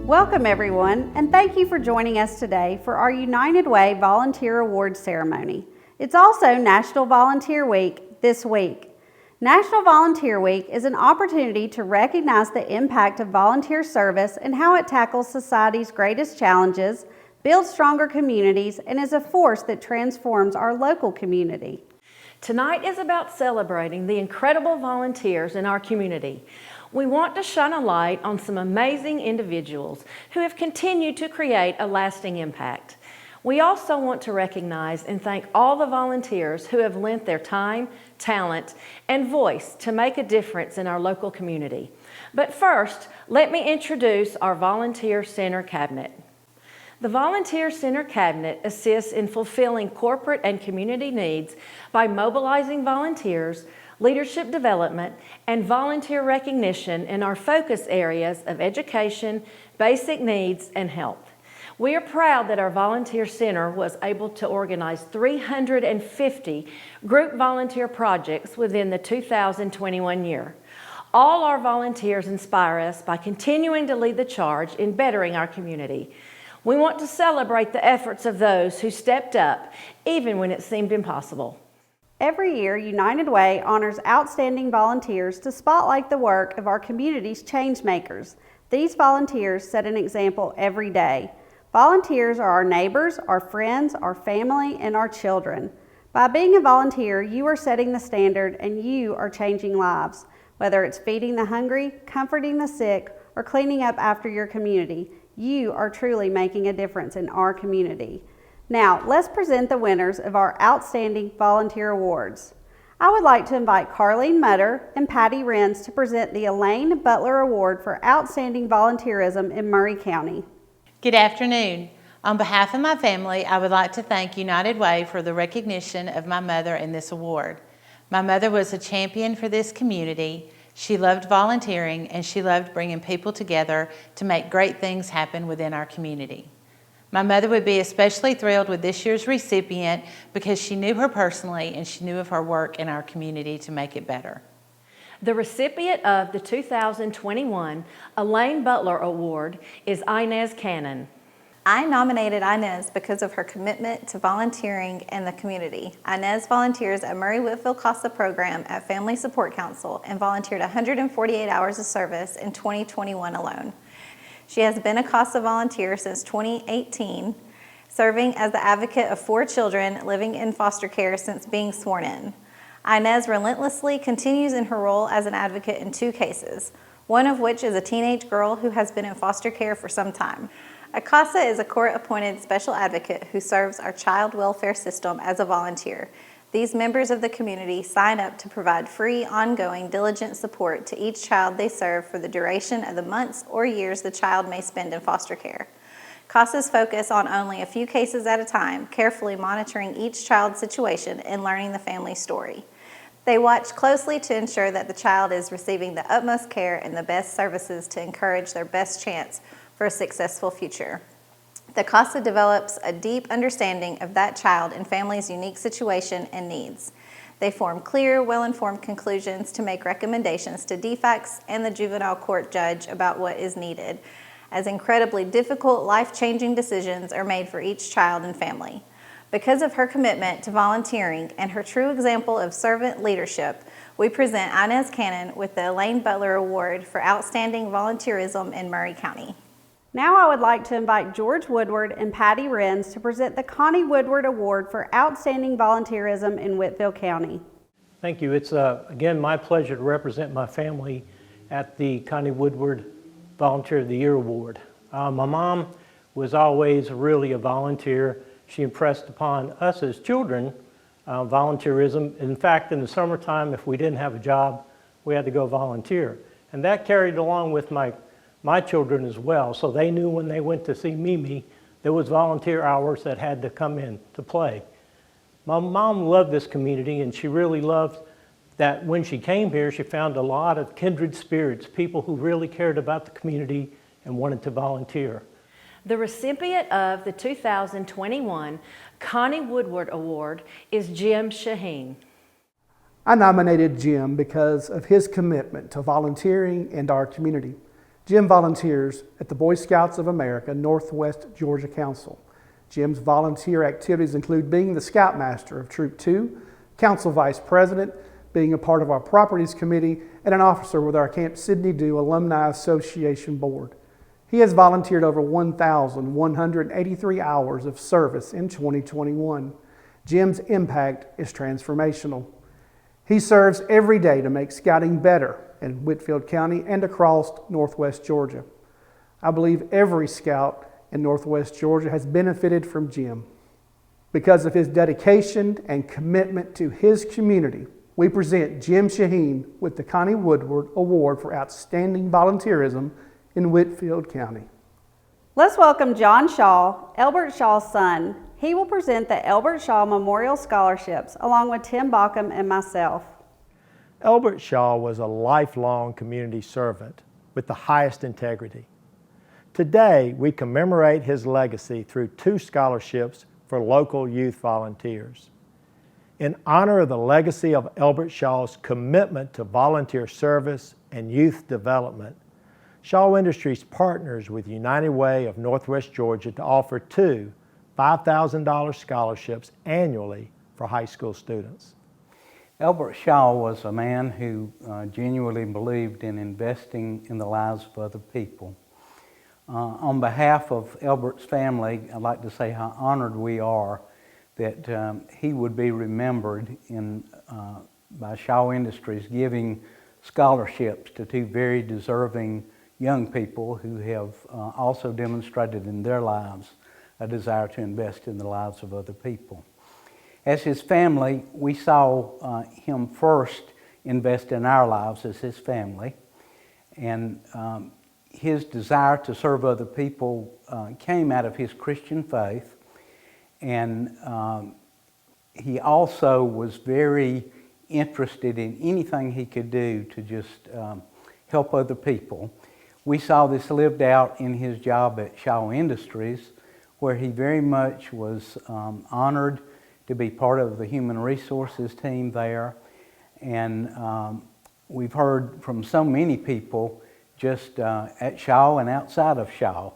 Welcome everyone, and thank you for joining us today for our United Way Volunteer Awards ceremony. It's also National Volunteer Week this week. National Volunteer Week is an opportunity to recognize the impact of volunteer service and how it tackles society's greatest challenges, builds stronger communities, and is a force that transforms our local community. Tonight is about celebrating the incredible volunteers in our community. We want to shine a light on some amazing individuals who have continued to create a lasting impact. We also want to recognize and thank all the volunteers who have lent their time, talent, and voice to make a difference in our local community. But first, let me introduce our Volunteer Center Cabinet. The Volunteer Center Cabinet assists in fulfilling corporate and community needs by mobilizing volunteers, leadership development, and volunteer recognition in our focus areas of education, basic needs, and health. We are proud that our Volunteer Center was able to organize 350 group volunteer projects within the 2021 year. All our volunteers inspire us by continuing to lead the charge in bettering our community. We want to celebrate the efforts of those who stepped up, even when it seemed impossible. Every year, United Way honors outstanding volunteers to spotlight the work of our community's change makers. These volunteers set an example every day. Volunteers are our neighbors, our friends, our family, and our children. By being a volunteer, you are setting the standard and you are changing lives. Whether it's feeding the hungry, comforting the sick, or cleaning up after your community, you are truly making a difference in our community. Now, let's present the winners of our Outstanding Volunteer Awards. I would like to invite Carlene Mutter and Patty Renz to present the Elaine Butler Award for Outstanding Volunteerism in Murray County. Good afternoon. On behalf of my family, I would like to thank United Way for the recognition of my mother in this award. My mother was a champion for this community. She loved volunteering and she loved bringing people together to make great things happen within our community. My mother would be especially thrilled with this year's recipient because she knew her personally and she knew of her work in our community to make it better. The recipient of the 2021 Elaine Butler Award is Inez Cannon. I nominated Inez because of her commitment to volunteering in the community. Inez volunteers at Murray Whitfield CASA program at Family Support Council and volunteered 148 hours of service in 2021 alone. She has been a CASA volunteer since 2018, serving as the advocate of 4 children living in foster care since being sworn in. Inez relentlessly continues in her role as an advocate in 2 cases, one of which is a teenage girl who has been in foster care for some time. A CASA is a court-appointed special advocate who serves our child welfare system as a volunteer. These members of the community sign up to provide free, ongoing, diligent support to each child they serve for the duration of the months or years the child may spend in foster care. CASAs focus on only a few cases at a time, carefully monitoring each child's situation and learning the family story. They watch closely to ensure that the child is receiving the utmost care and the best services to encourage their best chance for a successful future. The CASA develops a deep understanding of that child and family's unique situation and needs. They form clear, well-informed conclusions to make recommendations to DFACS and the juvenile court judge about what is needed, as incredibly difficult, life-changing decisions are made for each child and family. Because of her commitment to volunteering and her true example of servant leadership, we present Inez Cannon with the Elaine Butler Award for Outstanding Volunteerism in Murray County. Now I would like to invite George Woodward and Patty Renz to present the Connie Woodward Award for Outstanding Volunteerism in Whitfield County. Thank you. It's again my pleasure to represent my family at the Connie Woodward Volunteer of the Year Award. My mom was always really a volunteer. She impressed upon us as children volunteerism. In fact, in the summertime, if we didn't have a job, we had to go volunteer. And that carried along with my children as well. So they knew when they went to see Mimi, there was volunteer hours that had to come in to play. My mom loved this community, and she really loved that when she came here, she found a lot of kindred spirits, people who really cared about the community and wanted to volunteer. The recipient of the 2021 Connie Woodward Award is Jim Shaheen. I nominated Jim because of his commitment to volunteering and our community. Jim volunteers at the Boy Scouts of America Northwest Georgia Council. Jim's volunteer activities include being the Scoutmaster of Troop 2, Council Vice President, being a part of our Properties Committee, and an officer with our Camp Sidney Dew Alumni Association Board. He has volunteered over 1,183 hours of service in 2021. Jim's impact is transformational. He serves every day to make scouting better in Whitfield County and across Northwest Georgia. I believe every scout in Northwest Georgia has benefited from Jim. Because of his dedication and commitment to his community, we present Jim Shaheen with the Connie Woodward Award for Outstanding Volunteerism in Whitfield County. Let's welcome John Shaw, Elbert Shaw's son. He will present the Elbert Shaw Memorial Scholarships along with Tim Baucom and myself. Elbert Shaw was a lifelong community servant with the highest integrity. Today, we commemorate his legacy through 2 scholarships for local youth volunteers. In honor of the legacy of Elbert Shaw's commitment to volunteer service and youth development, Shaw Industries partners with United Way of Northwest Georgia to offer 2 $5,000 scholarships annually for high school students. Elbert Shaw was a man who genuinely believed in investing in the lives of other people. On behalf of Elbert's family, I'd like to say how honored we are that he would be remembered by Shaw Industries giving scholarships to 2 very deserving young people who have also demonstrated in their lives a desire to invest in the lives of other people. As his family, we saw him first invest in our lives as his family, and his desire to serve other people came out of his Christian faith, and he also was very interested in anything he could do to just help other people. We saw this lived out in his job at Shaw Industries, where he very much was honored to be part of the human resources team there. And we've heard from so many people just at Shaw and outside of Shaw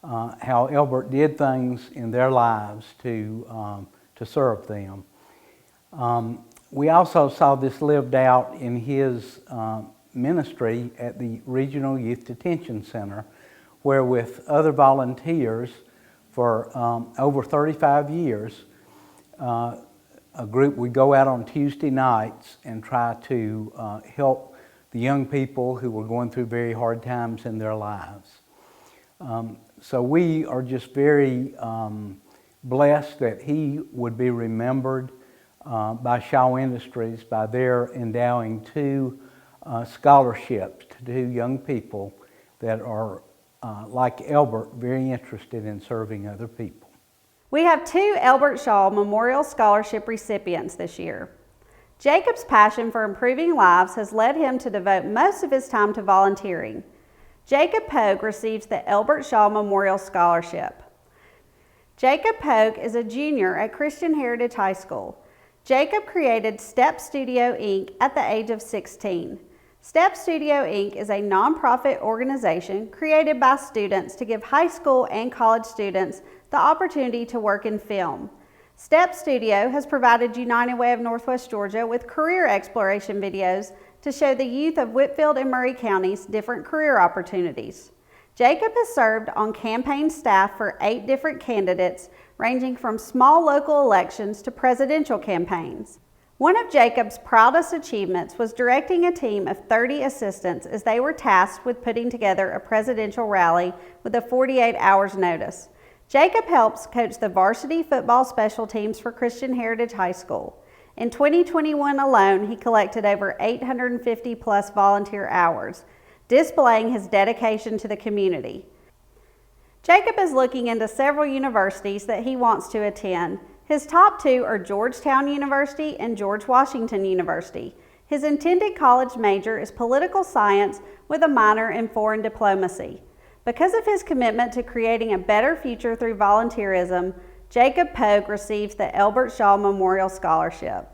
how Elbert did things in their lives to serve them. We also saw this lived out in his ministry at the Regional Youth Detention Center, where with other volunteers for over 35 years, a group would go out on Tuesday nights and try to help the young people who were going through very hard times in their lives. So we are just very blessed that he would be remembered by Shaw Industries by their endowing 2 scholarships to 2 young people that are, like Elbert, very interested in serving other people. We have 2 Elbert Shaw Memorial Scholarship recipients this year. Jacob's passion for improving lives has led him to devote most of his time to volunteering. Jacob Pogue receives the Elbert Shaw Memorial Scholarship. Jacob Pogue is a junior at Christian Heritage High School. Jacob created Step Studio, Inc. at the age of 16. Step Studio, Inc. is a nonprofit organization created by students to give high school and college students the opportunity to work in film. Step Studio has provided United Way of Northwest Georgia with career exploration videos to show the youth of Whitfield and Murray counties different career opportunities. Jacob has served on campaign staff for 8 different candidates, ranging from small local elections to presidential campaigns. One of Jacob's proudest achievements was directing a team of 30 assistants as they were tasked with putting together a presidential rally with a 48 hours notice. Jacob helps coach the varsity football special teams for Christian Heritage High School. In 2021 alone, he collected over 850 plus volunteer hours, displaying his dedication to the community. Jacob is looking into several universities that he wants to attend. His top 2 are Georgetown University and George Washington University. His intended college major is political science with a minor in foreign diplomacy. Because of his commitment to creating a better future through volunteerism, Jacob Pogue receives the Elbert Shaw Memorial Scholarship.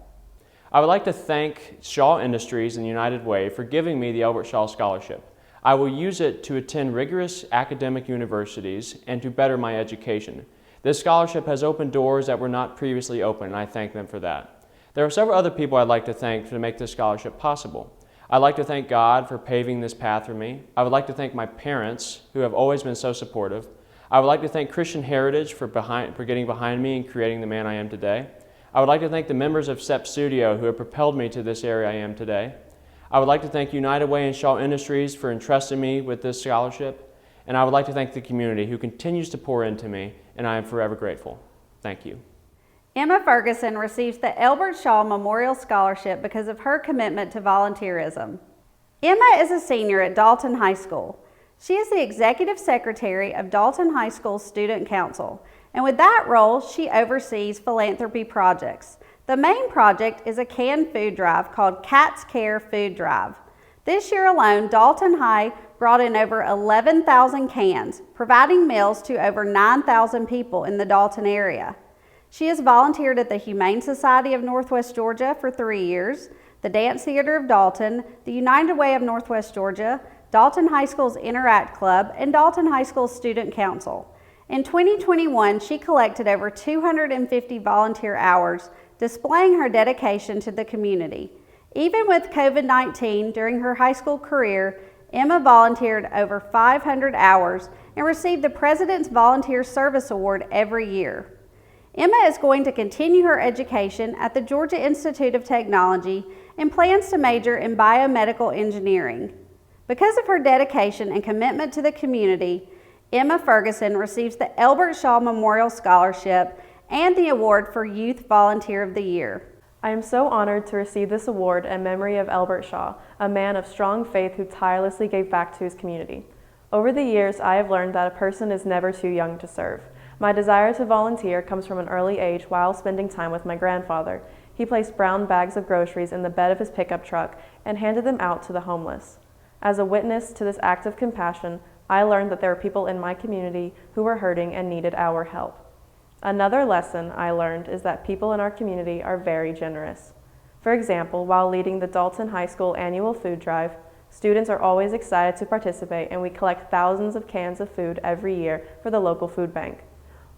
I would like to thank Shaw Industries and United Way for giving me the Elbert Shaw Scholarship. I will use it to attend rigorous academic universities and to better my education. This scholarship has opened doors that were not previously open, and I thank them for that. There are several other people I'd like to thank to make this scholarship possible. I'd like to thank God for paving this path for me. I would like to thank my parents, who have always been so supportive. I would like to thank Christian Heritage for getting behind me and creating the man I am today. I would like to thank the members of STEP Studio who have propelled me to this area I am today. I would like to thank United Way and Shaw Industries for entrusting me with this scholarship. And I would like to thank the community who continues to pour into me, and I am forever grateful. Thank you. Emma Ferguson receives the Elbert Shaw Memorial Scholarship because of her commitment to volunteerism. Emma is a senior at Dalton High School. She is the Executive Secretary of Dalton High School Student Council, and with that role, she oversees philanthropy projects. The main project is a canned food drive called Cats Care Food Drive. This year alone, Dalton High brought in over 11,000 cans, providing meals to over 9,000 people in the Dalton area. She has volunteered at the Humane Society of Northwest Georgia for 3 years, the Dance Theater of Dalton, the United Way of Northwest Georgia, Dalton High School's Interact Club, and Dalton High School Student Council. In 2021, she collected over 250 volunteer hours, displaying her dedication to the community. Even with COVID-19 during her high school career, Emma volunteered over 500 hours and received the President's Volunteer Service Award every year. Emma is going to continue her education at the Georgia Institute of Technology and plans to major in biomedical engineering. Because of her dedication and commitment to the community, Emma Ferguson receives the Elbert Shaw Memorial Scholarship and the award for Youth Volunteer of the Year. I am so honored to receive this award in memory of Elbert Shaw, a man of strong faith who tirelessly gave back to his community. Over the years, I have learned that a person is never too young to serve. My desire to volunteer comes from an early age while spending time with my grandfather. He placed brown bags of groceries in the bed of his pickup truck and handed them out to the homeless. As a witness to this act of compassion, I learned that there were people in my community who were hurting and needed our help. Another lesson I learned is that people in our community are very generous. For example, while leading the Dalton High School annual food drive, students are always excited to participate, and we collect thousands of cans of food every year for the local food bank.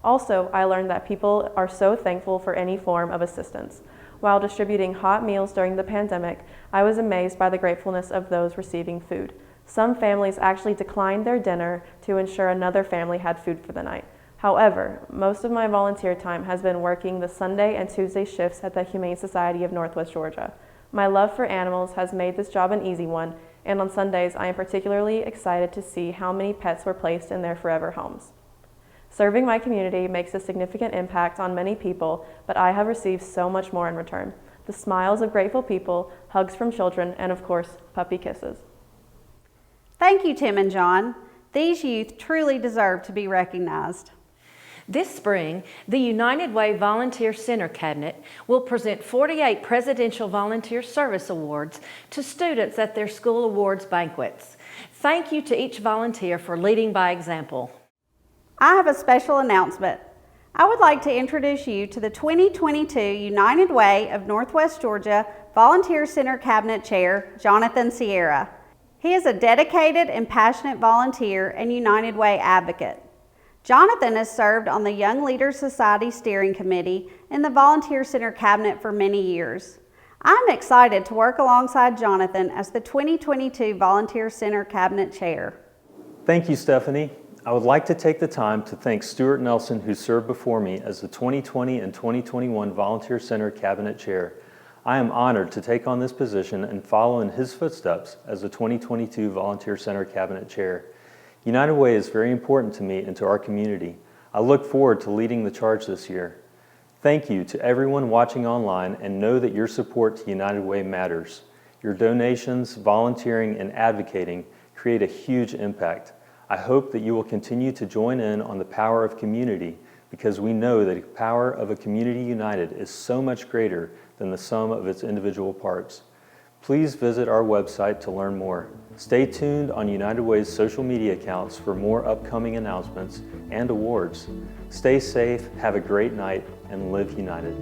Also, I learned that people are so thankful for any form of assistance. While distributing hot meals during the pandemic, I was amazed by the gratefulness of those receiving food. Some families actually declined their dinner to ensure another family had food for the night. However, most of my volunteer time has been working the Sunday and Tuesday shifts at the Humane Society of Northwest Georgia. My love for animals has made this job an easy one, and on Sundays I am particularly excited to see how many pets were placed in their forever homes. Serving my community makes a significant impact on many people, but I have received so much more in return. The smiles of grateful people, hugs from children, and of course, puppy kisses. Thank you, Tim and John. These youth truly deserve to be recognized. This spring, the United Way Volunteer Center Cabinet will present 48 Presidential Volunteer Service Awards to students at their school awards banquets. Thank you to each volunteer for leading by example. I have a special announcement. I would like to introduce you to the 2022 United Way of Northwest Georgia Volunteer Center Cabinet Chair, Jonathan Sierra. He is a dedicated and passionate volunteer and United Way advocate. Jonathan has served on the Young Leaders Society Steering Committee and the Volunteer Center Cabinet for many years. I'm excited to work alongside Jonathan as the 2022 Volunteer Center Cabinet Chair. Thank you, Stephanie. I would like to take the time to thank Stuart Nelson, who served before me as the 2020 and 2021 Volunteer Center Cabinet Chair. I am honored to take on this position and follow in his footsteps as the 2022 Volunteer Center Cabinet Chair. United Way is very important to me and to our community. I look forward to leading the charge this year. Thank you to everyone watching online, and know that your support to United Way matters. Your donations, volunteering, and advocating create a huge impact. I hope that you will continue to join in on the power of community, because we know that the power of a community united is so much greater than the sum of its individual parts. Please visit our website to learn more. Stay tuned on United Way's social media accounts for more upcoming announcements and awards. Stay safe, have a great night, and live united.